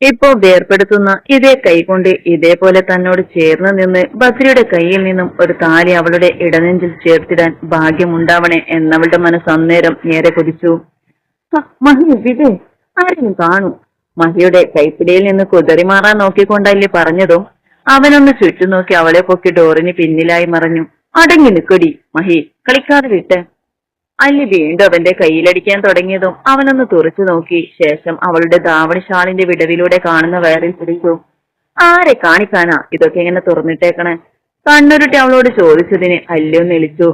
ഇപ്പോ വേർപെടുത്തുന്ന ഇതേ കൈകൊണ്ട് ഇതേപോലെ തന്നോട് ചേർന്ന് നിന്ന് ബദ്രിയുടെ കയ്യിൽ നിന്നും ഒരു താലി അവളുടെ ഇടനെഞ്ചിൽ ചേർത്തിടാൻ ഭാഗ്യമുണ്ടാവണേ എന്നവളുടെ മനസ്സ് അന്നേരം നേരെ കുതിച്ചു. മഹി വിതേ ആരെയും കാണൂ. മഹിയുടെ കൈപ്പിടിയിൽ നിന്ന് കുതറി മാറാൻ നോക്കിക്കൊണ്ടല്ലേ പറഞ്ഞതും അവനൊന്ന് ചുറ്റും നോക്കി അവളെ പൊക്കി ഡോറിന് പിന്നിലായി മറഞ്ഞു. അടങ്ങി നിൽക്കടി മഹി, കളിക്കാതെ വിട്ട്. അല്ലി വീണ്ടും അവന്റെ കയ്യിലടിക്കാൻ തുടങ്ങിയതും അവനൊന്ന് തുറച്ചു നോക്കി. ശേഷം അവളുടെ ധാവണി ഷാളിന്റെ വിടവിലൂടെ കാണുന്ന വയറിൽ പിടിച്ചു. ആരെ കാണിക്കാനാ ഇതൊക്കെ ഇങ്ങനെ തുറന്നിട്ടേക്കണേ? കണ്ണുരുട്ടി അവളോട് ചോദിച്ചതിന് അല്ലൊന്ന് എളിച്ചു.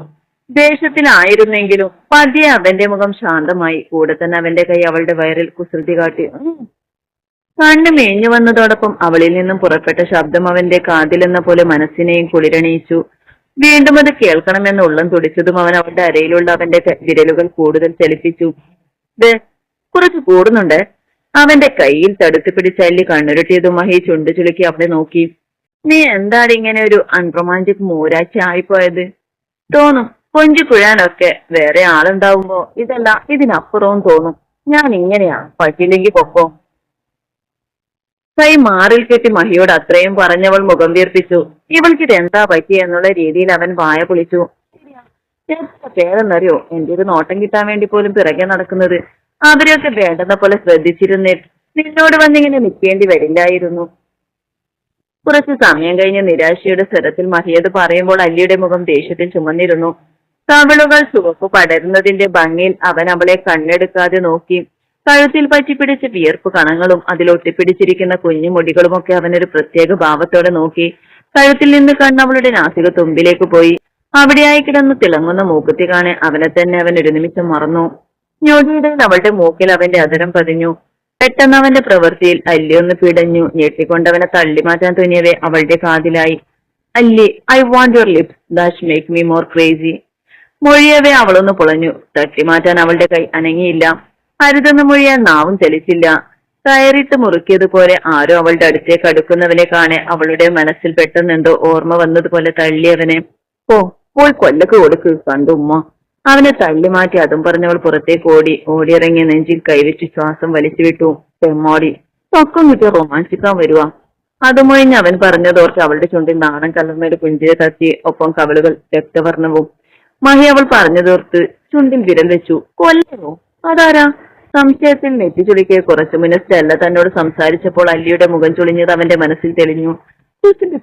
ദേഷ്യത്തിലായിരുന്നെങ്കിലും പതിയെ അവന്റെ മുഖം ശാന്തമായി. കൂടെ തന്നെ അവന്റെ കൈ അവളുടെ വയറിൽ കുസൃതി കാട്ടി. കണ്ണ് മേഞ്ഞു വന്നതോടൊപ്പം അവളിൽ നിന്നും പുറപ്പെട്ട ശബ്ദം അവന്റെ കാതിലെന്ന പോലെ മനസ്സിനെയും കുളിരണിയിച്ചു. വീണ്ടും അത് കേൾക്കണമെന്ന് ഉള്ളം തുടിച്ചതും അവൻ അവളുടെ അരയിലുള്ള അവന്റെ വിരലുകൾ കൂടുതൽ ചലിപ്പിച്ചു. കുറച്ച് കൂടുന്നുണ്ട്. അവന്റെ കയ്യിൽ തടുത്തു പിടിച്ചല്ലി കണ്ണുരുട്ടിയതും മഹി ചുണ്ടു ചുളുക്കി അവളെ നോക്കി. നീ എന്താണ് ഇങ്ങനെ ഒരു അൺറൊമാൻറ്റിക് മൂരാഴ്ച ആയിപ്പോയത്? തോന്നും കൊഞ്ചു കുഴാനൊക്കെ വേറെ ആളുണ്ടാവുമ്പോ ഇതല്ല ഇതിനപ്പുറവും തോന്നും. ഞാൻ ഇങ്ങനെയാ, പറ്റില്ലെങ്കിൽ പൊക്കോ. കൈ മാറിൽ കെട്ടി മഹിയോട് അത്രയും പറഞ്ഞവൾ മുഖം വീർപ്പിച്ചു. ഇവൾക്കിത് എന്താ പറ്റിയ എന്നുള്ള രീതിയിൽ അവൻ വായ പൊളിച്ചു. എത്ര പേരെന്നറിയോ എന്റെ ഒരു നോട്ടം കിട്ടാൻ വേണ്ടി പോലും പിറകെ നടക്കുന്നത്. അവരെയൊക്കെ വേണ്ടുന്ന പോലെ ശ്രദ്ധിച്ചിരുന്നേ നിന്നോട് വന്നിങ്ങനെ നിൽക്കേണ്ടി വരില്ലായിരുന്നു. കുറച്ചു സമയം കഴിഞ്ഞ് നിരാശയുടെ സ്വരത്തിൽ മഹിയത് പറയുമ്പോൾ അല്ലിയുടെ മുഖം ദേഷ്യത്തിൽ ചുമന്നിരുന്നു. കവിളുകൾ ചുവപ്പ് പടരുന്നതിന്റെ ഭംഗിയിൽ അവൻ അവളെ കണ്ണെടുക്കാതെ നോക്കി. കഴുത്തിൽ പറ്റിപ്പിടിച്ച വിയർപ്പ് കണങ്ങളും അതിലൊട്ടിപ്പിടിച്ചിരിക്കുന്ന കുഞ്ഞു മുടികളുമൊക്കെ അവനൊരു പ്രത്യേക ഭാവത്തോടെ നോക്കി. കഴുത്തിൽ നിന്ന് കണ്ണവളുടെ നാസിക തുമ്പിലേക്ക് പോയി. അവിടെയായി കിടന്ന് തിളങ്ങുന്ന മൂക്കുത്തി കാണെ അവനെ തന്നെ അവൻ ഒരു നിമിഷം മറന്നു. ഞൊടിയിടയിൽ അവളുടെ മൂക്കിൽ അവന്റെ അതരം പതിഞ്ഞു. പെട്ടെന്ന് അവന്റെ പ്രവൃത്തിയിൽ അല്ലി ഒന്ന് പിടഞ്ഞു. ഞെട്ടിക്കൊണ്ടവനെ തള്ളിമാറ്റാൻ തുനിയവേ അവളുടെ കാതിലായി. Alli, I want your lips that make me more crazy. മൊഴിയവേ അവളൊന്ന് പുളഞ്ഞു. തട്ടിമാറ്റാൻ അവളുടെ കൈ അനങ്ങിയില്ല. അരുതെന്ന് മൊഴിയാൻ നാവും ചലിച്ചില്ല. കയറിട്ട് മുറുക്കിയതുപോലെ ആരോ അവളുടെ അടുത്തേക്ക് അടുക്കുന്നവനെ കാണെ അവളുടെ മനസ്സിൽ പെട്ടെന്നെന്തോ ഓർമ്മ വന്നതുപോലെ തള്ളിയവനെ. പോയി കൊല്ലക്ക് കൊടുക്ക് കണ്ടു ഉമ്മ. അവനെ തള്ളി മാറ്റി അതും പറഞ്ഞവൾ പുറത്തേക്ക് ഓടിയിറങ്ങിയ നെഞ്ചിൽ കൈവച്ച് ശ്വാസം വലിച്ചു വിട്ടു. പെമ്മോടി പൊക്കം കിട്ടിയ റൊമാൻസിക്കാൻ വരുവാ. അതുമൊഴിഞ്ഞ് അവൻ പറഞ്ഞതോർത്ത് അവളുടെ ചുണ്ടിൽ നാണം കലർന്നൊരു പുഞ്ചിരി തട്ടി. ഒപ്പം കവളുകൾ രക്തവർണ്ണവും. മഹി അവൾ പറഞ്ഞതോർത്ത് ചുണ്ടിൽ വിരൽ വെച്ചു. കൊല്ലണോ? അതാരാ? സംശയത്തിൽ നെറ്റി ചുളിക്കെ. കുറച്ചു മുന്നേ സ്റ്റെല്ല തന്നോട് സംസാരിച്ചപ്പോൾ അല്ലിയുടെ മുഖം ചുളിഞ്ഞത് അവന്റെ മനസ്സിൽ തെളിഞ്ഞു.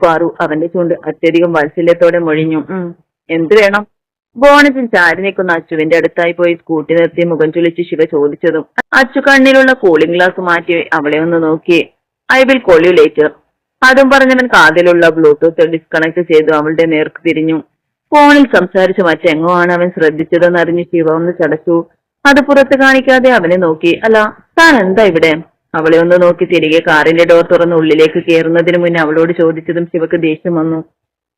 പാറു അവന്റെ ചുണ്ട് അത്യധികം വാത്സല്യത്തോടെ മൊഴിഞ്ഞു. എന്ത് വേണം? ബോണറ്റിൽ ചാരി നിൽക്കുന്ന അച്ചുവിന്റെ അടുത്തായി പോയി സ്കൂട്ടി നിർത്തി മുഖം ചുളിച്ച് ശിവ ചോദിച്ചതും അച്ചു കണ്ണിലുള്ള കൂളിംഗ് ഗ്ലാസ് മാറ്റി അവളെ ഒന്ന് നോക്കി. I will call you later. അതും പറഞ്ഞവൻ കാതിലുള്ള ബ്ലൂടൂത്ത് ഡിസ്കണക്ട് ചെയ്തു അവളുടെ നേർക്ക് തിരിഞ്ഞു. ഫോണിൽ സംസാരിച്ച് മറ്റെങ്ങോ ആണ് അവൻ ശ്രദ്ധിച്ചതെന്നറിഞ്ഞ് ശിവ ഒന്ന് ചടച്ചു. അത് പുറത്ത് കാണിക്കാതെ അവനെ നോക്കി. അല്ല, താൻ എന്താ ഇവിടെ? അവളെ ഒന്ന് നോക്കി തിരികെ കാറിന്റെ ഡോർ തുറന്ന് ഉള്ളിലേക്ക് കയറുന്നതിന് മുന്നേ അവളോട് ചോദിച്ചതും ശിവക്ക് ദേഷ്യം വന്നു.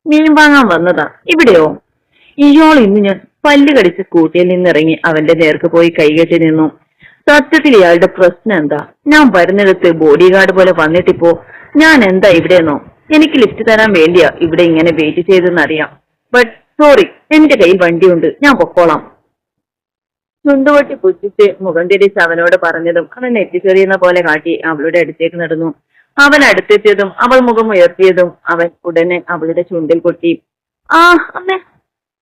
മീൻ വാങ്ങാൻ വന്നതാ ഇവിടെയോ? ഇയാൾ ഇന്ന് ഞാൻ പല്ല് കടിച്ച് സ്കൂട്ടിയിൽ നിന്നിറങ്ങി അവന്റെ നേർക്ക് പോയി കൈകെട്ടി നിന്നു. സത്യത്തിൽ ഇയാളുടെ പ്രശ്നം എന്താ? ഞാൻ വരുന്നിടത്ത് ബോഡി ഗാർഡ് പോലെ വന്നിട്ടിപ്പോ ഞാൻ എന്താ ഇവിടെയെന്നോ? എനിക്ക് ലിഫ്റ്റ് തരാൻ വേണ്ടിയാ ഇവിടെ ഇങ്ങനെ വെയിറ്റ് ചെയ്തെന്നറിയാം. ബട്ട് സോറി, എന്റെ കയ്യിൽ വണ്ടിയുണ്ട്, ഞാൻ പൊക്കോളാം. ചുണ്ടുപൊട്ടി പുച്ഛിച്ച് മുഖം തിരിച്ച് അവനോട് പറഞ്ഞതും അവൻ നെറ്റിച്ചെറിയുന്ന പോലെ കാട്ടി അവളുടെ അടുത്തേക്ക് നടന്നു. അവൻ അടുത്തെത്തിയതും അവൾ മുഖം ഉയർത്തിയതും അവൻ ഉടനെ അവളുടെ ചുണ്ടിൽ കൊട്ടി. അമ്മേ!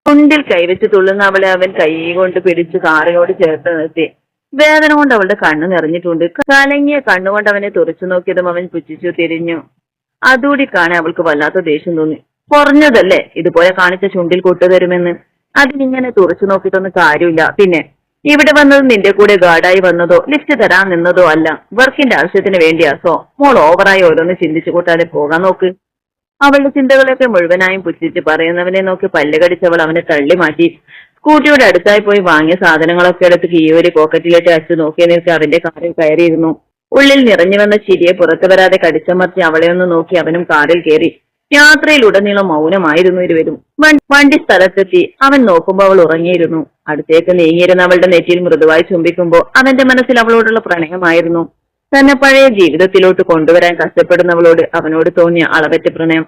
ചുണ്ടിൽ കൈവച്ച് തുള്ളുന്ന അവളെ അവൻ കൈ കൊണ്ട് പിടിച്ച് കാറിനോട് ചേർത്ത് നിർത്തി. വേദന കൊണ്ട് അവളുടെ കണ്ണു നിറഞ്ഞിട്ടുണ്ട്. കലങ്ങിയ കണ്ണുകൊണ്ട് അവനെ തുറച്ചു നോക്കിയതും അവൻ പുച്ഛിച്ചു തിരിഞ്ഞു. അതുകൂടി കാണാൻ അവൾക്ക് വല്ലാത്ത ദേഷ്യം തോന്നി. കുറഞ്ഞതല്ലേ ഇതുപോലെ കാണിച്ച ചുണ്ടിൽ കൊട്ടുതരുമെന്ന്. അതിനിങ്ങനെ തുറച്ചു നോക്കിയിട്ടൊന്നും കാര്യമില്ല. പിന്നെ ഇവിടെ വന്നത് നിന്റെ കൂടെ ഗാർഡായി വന്നതോ ലിഫ്റ്റ് തരാൻ നിന്നതോ അല്ല, വർക്കിന്റെ ആവശ്യത്തിന് വേണ്ടിയാ. സോ മോൾ ഓവറായി ഓരോന്ന് ചിന്തിച്ചു കൂട്ടാതെ പോകാൻ നോക്ക്. അവളുടെ ചിന്തകളൊക്കെ മുഴുവനായും പുച്ഛിച്ച് പറയുന്നവനെ നോക്കി പല്ല് കടിച്ചവൾ അവനെ തള്ളി മാറ്റി. സ്കൂട്ടിയുടെ അടുത്തായി പോയി വാങ്ങിയ സാധനങ്ങളൊക്കെ എടുത്ത് കീയൊരു പോക്കറ്റിലിട്ട് അച്ചു നോക്കി നിൽക്കി അവന്റെ കാറിൽ കയറിയിരുന്നു. ഉള്ളിൽ നിറഞ്ഞു വന്ന ചിരിയെ പുറത്തു വരാതെ കടിച്ചമർത്തി അവളെ ഒന്ന് നോക്കി അവനും കാറിൽ കയറി. യാത്രയിലുടനീളം മൗനമായിരുന്നു ഇരുവരും. വണ്ടി സ്ഥലത്തെത്തി. അവൻ നോക്കുമ്പോൾ അവൾ ഉറങ്ങിയിരുന്നു. അടുത്തേക്ക് നീങ്ങിയിരുന്ന അവളുടെ നെറ്റിയിൽ മൃദുവായി ചുംബിക്കുമ്പോൾ അവന്റെ മനസ്സിൽ അവളോടുള്ള പ്രണയമായിരുന്നു. തന്നെ പഴയ ജീവിതത്തിലോട്ട് കൊണ്ടുവരാൻ കഷ്ടപ്പെടുന്നവളോട് അവനോട് തോന്നിയ അളവറ്റ പ്രണയം.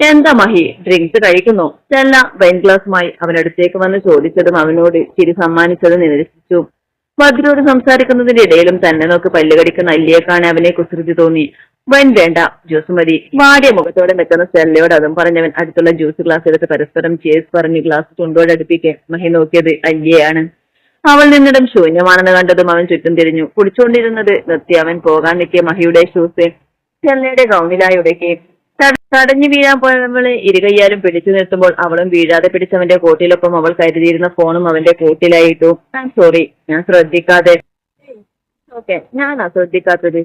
എന്താ മഹി, ഡ്രിങ്ക്സ് കഴിക്കുന്നോ? സ്റ്റെല്ല വൈൻ ഗ്ലാസുമായി അവനടുത്തേക്ക് വന്ന് ചോദിച്ചതും അവനോട് ചിരി സമ്മാനിച്ചത് നിരസിച്ചു. ഭദ്രയോട് സംസാരിക്കുന്നതിന്റെ ഇടയിലും തന്നെ നോക്ക് പല്ലുകടിക്കുന്ന അല്ലിയെ കാണാൻ അവനെ കുസൃതി തോന്നി. വൻ വേണ്ട, ജ്യൂസ് മതി. വാടിയ മുഖത്തോടെ നിൽക്കുന്ന സ്റ്റെല്ലയോട് അതും പറഞ്ഞവൻ അടുത്തുള്ള ജ്യൂസ് ഗ്ലാസ് എടുത്ത് പരസ്പരം ചേസ് പറഞ്ഞ് ഗ്ലാസ് ചുണ്ടോടടുപ്പിക്കെ മഹി നോക്കിയത് അല്ലിയെയാണ്. അവൾ നിന്നിടം ശൂന്യമാണെന്ന് കണ്ടതും അവൻ ചുറ്റും തിരിഞ്ഞു. കുടിച്ചുകൊണ്ടിരുന്നത് നിർത്തി അവൻ പോകാൻ നിൽക്കിയ മഹിയുടെ ഷൂസ് സ്റ്റെല്ലയുടെ ഗൗണിലായി ഉടക്കി. തടഞ്ഞു വീഴാൻ പോയവളെ ഇരുകയ്യാലും പിടിച്ചു നിർത്തുമ്പോൾ അവളും വീഴാതെ പിടിച്ചവന്റെ കോട്ടിലൊപ്പം അവൾ കരുതിയിരുന്ന ഫോണും അവന്റെ കോട്ടിലായിട്ടു. സോറി, ഞാൻ ശ്രദ്ധിക്കാതെ. ഓക്കെ, ഞാനാ ശ്രദ്ധിക്കാത്തത്,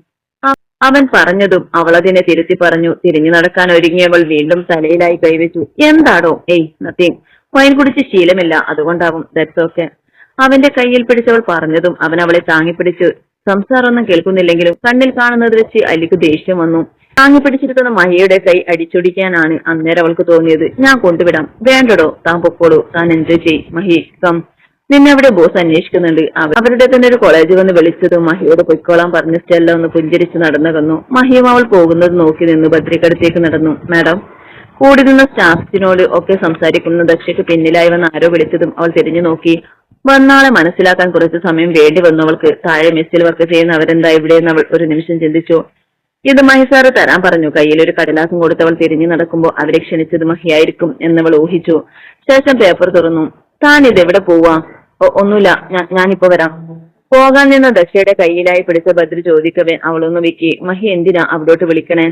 അവൻ പറഞ്ഞതും അവൾ അതിനെ തിരുത്തി പറഞ്ഞു. തിരിഞ്ഞു നടക്കാൻ ഒരുങ്ങിയവൾ വീണ്ടും തലയിലായി കൈവച്ചു. എന്താടോ? ഏയ് നത്തിങ്, വൈൻ കുടിച്ച് ശീലമില്ല, അതുകൊണ്ടാവും. ദാറ്റ്സ് ഓക്കെ, അവന്റെ കയ്യിൽ പിടിച്ചവൾ പറഞ്ഞതും അവൻ അവളെ താങ്ങിപ്പിടിച്ചു. സംസാരമൊന്നും കേൾക്കുന്നില്ലെങ്കിലും കണ്ണിൽ കാണുന്നത് വെച്ച് അലിക്ക് ദേഷ്യം വന്നു. താങ്ങി പിടിച്ചിരിക്കുന്ന മഹിയുടെ കൈ അടിച്ചൊടിക്കാനാണ് അന്നേരം അവൾക്ക് തോന്നിയത്. ഞാൻ കൊണ്ടുവിടാം. വേണ്ടടോ, താൻ പൊക്കോളൂ, താൻ എൻജോയ് ചെയ്. മഹി കം, നിന്നെ അവിടെ ബോസ് അന്വേഷിക്കുന്നുണ്ട്. അവരുടെ തന്നെ ഒരു കോളേജ് വന്ന് വിളിച്ചതും മഹിയോട് പൊയ്ക്കോളാൻ പറഞ്ഞ് സ്റ്റെല്ല ഒന്ന് പുഞ്ചിരിച്ച് നടന്നു. മഹിയും അവൾ പോകുന്നത് നോക്കി നിന്ന് ഭദ്രിക്കടുത്തേക്ക് നടന്നു. മാഡം, കൂടി നിന്ന സ്റ്റാഫിനോട് ഒക്കെ സംസാരിക്കുന്ന ദക്ഷയ്ക്ക് പിന്നിലായി വന്ന് ആരോ വിളിച്ചതും അവൾ തിരിഞ്ഞു നോക്കി. വന്നാളെ മനസ്സിലാക്കാൻ കുറച്ച് സമയം വേണ്ടി വന്നു അവൾക്ക്. താഴെ മെസ്സിൽ വർക്ക് ചെയ്യുന്ന അവരെന്താ ഇവിടെയെന്ന് അവൾ ഒരു നിമിഷം ചിന്തിച്ചു. ഇത് മഹി സാറ് തരാൻ പറഞ്ഞു. കയ്യിലൊരു കടലാസം കൊടുത്തവൾ തിരിഞ്ഞു നടക്കുമ്പോൾ അവരെ ക്ഷണിച്ചത് മഹിയായിരിക്കും എന്നവൾ ഊഹിച്ചു. ശേഷം പേപ്പർ തുറന്നു. താൻ ഇതെവിടെ പോവാ? ഒന്നുമില്ല, ഞാനിപ്പോ വരാം. പോകാൻ നിന്ന ദക്ഷയുടെ കയ്യിലായി പിടിച്ച ഭദ്ര ചോദിക്കവേ അവളൊന്ന് വിക്കി. മഹി എന്തിനാ അവിടോട്ട് വിളിക്കണേ?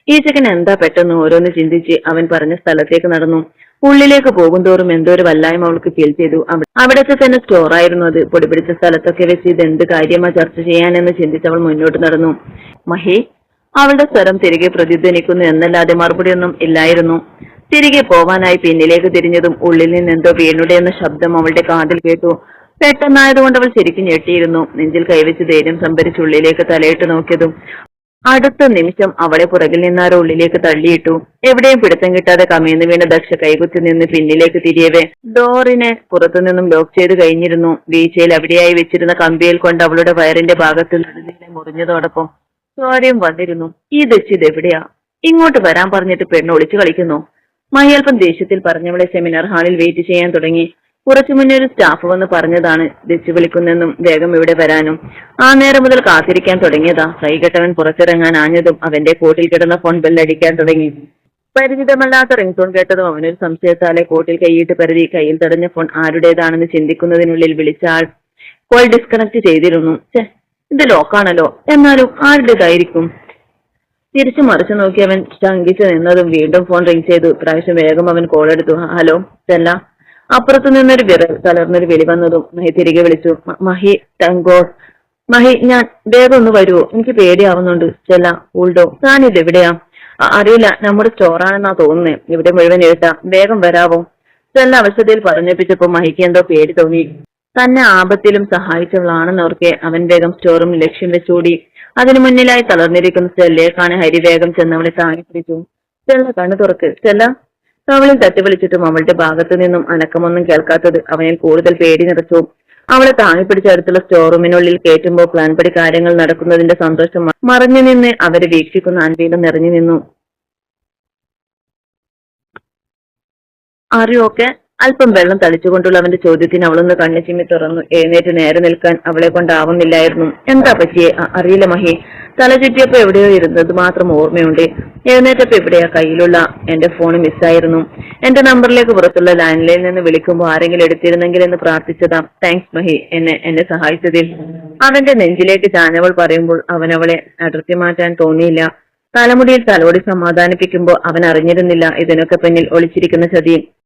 ഈ ചെക്കൻ എന്താ പെട്ടെന്ന് ഓരോന്ന് ചിന്തിച്ച് അവൻ പറഞ്ഞ സ്ഥലത്തേക്ക് നടന്നു. ഉള്ളിലേക്ക് പോകുന്തോറും എന്തോ ഒരു വല്ലായ്മ അവൾക്ക് ഫീൽ ചെയ്തു. അവിടത്തെ തന്നെ സ്റ്റോറായിരുന്നു അത്. പൊടിപിടിച്ച സ്ഥലത്തൊക്കെ വെച്ച് ഇതെന്ത് കാര്യമാ ചർച്ച ചെയ്യാനെന്ന് ചിന്തിച്ചവൾ മുന്നോട്ട് നടന്നു. മഹി, അവളുടെ സ്വരം തിരികെ പ്രതിധ്വനിക്കുന്നു എന്നല്ലാതെ മറുപടിയൊന്നും ഇല്ലായിരുന്നു. തിരികെ പോവാനായി പിന്നിലേക്ക് തിരിഞ്ഞതും ഉള്ളിൽ നിന്ന് എന്തോ വീണുടെ എന്ന ശബ്ദം അവളുടെ കാതിൽ കേട്ടു. പെട്ടെന്നായതുകൊണ്ട് അവൾ ശരിക്കും ഞെട്ടിയിരുന്നു. നെഞ്ചിൽ കൈവച്ച് ധൈര്യം സംഭരിച്ച് ഉള്ളിലേക്ക് തലയിട്ട് നോക്കിയതും അടുത്ത നിമിഷം അവളെ പുറകിൽ നിന്നാരോ ഉള്ളിലേക്ക് തള്ളിയിട്ടു. എവിടെയും പിടുത്തം കിട്ടാതെ കമേന്ന് വീണ ദക്ഷ കൈകുത്തി നിന്ന് പിന്നിലേക്ക് തിരിയവേ ഡോറിനെ പുറത്തുനിന്നും ലോക്ക് ചെയ്ത് കഴിഞ്ഞിരുന്നു. വീഴ്ചയിൽ അവിടെയായി വെച്ചിരുന്ന കമ്പിയിൽ കൊണ്ട് അവളുടെ വയറിന്റെ ഭാഗത്ത് നടുവിനെ മുറിഞ്ഞതോടൊപ്പം ചോരയും വന്നിരുന്നു. ഈ ദച്ച് ഇതെവിടെയാ? ഇങ്ങോട്ട് വരാൻ പറഞ്ഞിട്ട് പെണ്ണ് ഒളിച്ചു കളിക്കുന്നു. മഹി അല്പം ദേഷ്യത്തിൽ പറഞ്ഞവളെ സെമിനാർ ഹാളിൽ വെയിറ്റ് ചെയ്യാൻ തുടങ്ങി. കുറച്ചു മുന്നേ ഒരു സ്റ്റാഫ് വന്ന് പറഞ്ഞതാണ് ദച്ച് വിളിക്കുന്നെന്നും വേഗം ഇവിടെ വരാനും. ആ നേരം മുതൽ കാത്തിരിക്കാൻ തുടങ്ങിയതാ. കൈകെട്ടവൻ പുറത്തിറങ്ങാൻ ആഞ്ഞതും അവന്റെ കോട്ടിൽ കിടന്ന ഫോൺ ബെല്ലടിക്കാൻ തുടങ്ങി. പരിചിതമല്ലാത്ത റിംഗ് ടോൺ കേട്ടതും അവനൊരു സംശയത്താലെ കോട്ടിൽ കൈയിട്ട് പരതി. കയ്യിൽ തടഞ്ഞ ഫോൺ ആരുടേതാണെന്ന് ചിന്തിക്കുന്നതിനുള്ളിൽ വിളിച്ച ആൾ കോൾ ഡിസ്കണക്ട് ചെയ്തിരുന്നു. ഇത് ലോക്കാണല്ലോ, എന്നാലും ആരുടേതായിരിക്കും? തിരിച്ചു മറിച്ചു നോക്കി അവൻ ശങ്കിച്ചു നിന്നതും വീണ്ടും ഫോൺ റിംഗ് ചെയ്തു. പ്രാവശ്യം വേഗം അവൻ കോൾ എടുത്തു. Hello Stella. അപ്പുറത്തു നിന്നൊരു വിരൽ കലർന്നൊരു വിളി വന്നതും മഹി തിരികെ വിളിച്ചു. Mahi, thank God. മഹി, ഞാൻ വേഗം ഒന്ന് വരുവോ? എനിക്ക് പേടിയാവുന്നുണ്ട്. സ്റ്റെല്ല, ഉൾഡോ, താൻ ഇതെവിടെയാ? അറിയില്ല, നമ്മുടെ സ്റ്റോറാണെന്നാ തോന്നുന്നേ. ഇവിടെ മുഴുവൻ എഴുത്താ, വേഗം വരാവോ? സ്റ്റെല്ല അവശതയിൽ പറഞ്ഞേപ്പിച്ചപ്പോ മഹിക്ക് എന്തോ പേടി തോന്നി. തന്നെ ആപത്തിലും സഹായിച്ചവളാണെന്നോർക്കെ അവൻ വേഗം സ്റ്റോറും ലക്ഷ്യം വെച്ചോടി. അതിനു മുന്നിലായി തളർന്നിരിക്കുന്ന സ്റ്റെല്ലയെ കാണെ ഹരി വേഗം ചെന്നവളെ താങ്ങി പിടിച്ചു. സ്റ്റെല്ല, കണ്ണു തുറക്ക്. സ്റ്റെല്ല. അവളിൽ തട്ടി വിളിച്ചിട്ടും അവളുടെ ഭാഗത്തു നിന്നും അനക്കമൊന്നും കേൾക്കാത്തത് അവനിൽ കൂടുതൽ പേടി നിറച്ചു. അവളെ താങ്ങി പിടിച്ച അടുത്തുള്ള സ്റ്റോർ റൂമിനുള്ളിൽ കയറ്റുമ്പോൾ പ്ലാൻ പടി കാര്യങ്ങൾ നടക്കുന്നതിന്റെ സന്തോഷം മറഞ്ഞു നിന്ന് അവരെ വീക്ഷിക്കുന്ന അൻവീലും നിറഞ്ഞു നിന്നു. അറിയോക്കെ? അല്പം വെള്ളം തളിച്ചുകൊണ്ടുള്ള അവന്റെ ചോദ്യത്തിന് അവളൊന്ന് കണ്ണു ചിമ്മി തുറന്നു. എഴുന്നേറ്റ് നേരെ നിൽക്കാൻ അവളെ കൊണ്ടാവുന്നില്ലായിരുന്നു. എന്താ പറ്റിയേ? അറിയില്ല മഹി. തല ചുറ്റിയപ്പോ എവിടെയോ ഇരുന്നത് മാത്രം ഓർമ്മയുണ്ട്. എഴുന്നേറ്റപ്പോ എവിടെയാ? കയ്യിലുള്ള എന്റെ ഫോൺ മിസ്സായിരുന്നു. എന്റെ നമ്പറിലേക്ക് പുറത്തുള്ള ലാൻഡ് ലൈനിൽ നിന്ന് വിളിക്കുമ്പോൾ ആരെങ്കിലും എടുത്തിരുന്നെങ്കിൽ എന്ന് പ്രാർത്ഥിച്ചതാ. താങ്ക്സ് മഹി, എന്നെ സഹായിച്ചതിൽ. അവന്റെ നെഞ്ചിലേക്ക് ചാഞ്ഞവൾ പറയുമ്പോൾ അവനവളെ അടർത്തി മാറ്റാൻ തോന്നിയില്ല. തലമുടിയിൽ തലോടി സമാധാനിപ്പിക്കുമ്പോൾ അവൻ അറിഞ്ഞിരുന്നില്ല ഇതിനൊക്കെ പിന്നിൽ ഒളിച്ചിരിക്കുന്ന ചതി.